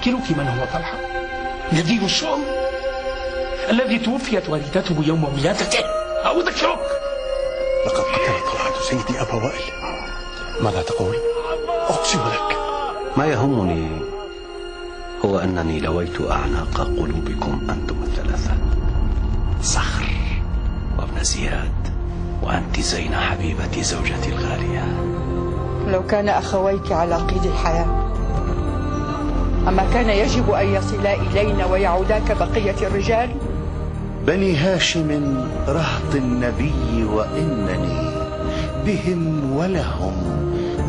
أذكرك من هو طلحة نذير الشؤم الذي توفيت والدته يوم ولادته، أو أذكرك؟ لقد قتل طلحة سيدي أبا وائل. ماذا تقول؟ أقسم لك ما يهمني هو أنني لويت أعناق قلوبكم أنتم الثلاثة، صخر وابن زياد وأنت زين حبيبتي زوجتي الغالية. لو كان أخويك على قيد الحياة أما كان يجب أن يصلا إلينا ويعودا كبقية الرجال؟ بني هاشم رهط النبي وإنني بهم ولهم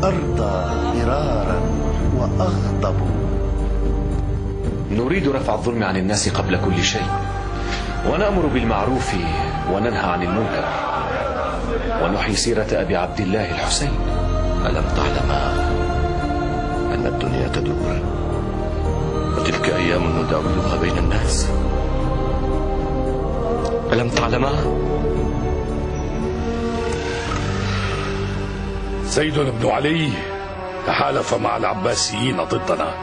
أرضى مرارا وأغضب. نريد رفع الظلم عن الناس قبل كل شيء، ونأمر بالمعروف وننهى عن المنكر، ونحيي سيرة أبي عبد الله الحسين. ألم تعلم أن الدنيا تدور وتلك أيام نداولها بين الناس؟ ألم تعلم؟ زيد بن علي تحالف مع العباسيين ضدنا،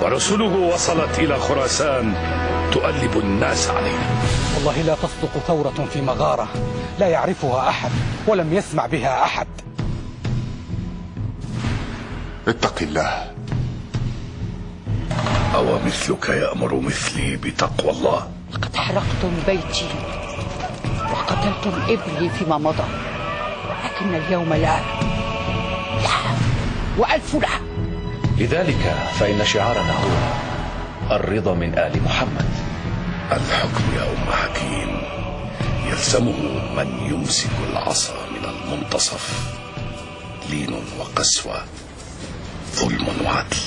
ورسله وصلت إلى خراسان تؤلب الناس علينا. والله لا تصدق ثورة في مغارة لا يعرفها أحد ولم يسمع بها أحد. اتق الله. أو مثلك يأمر مثلي بتقوى الله؟ لقد حرقتم بيتي وقتلتم ابني فيما مضى، لكن اليوم لا وألف لا. لذلك فإن شعارنا هو الرضا من آل محمد. الحكم يا أم حكيم يلزمه من يمسك العصا من المنتصف، لين وقسوة، ظلم وعدل.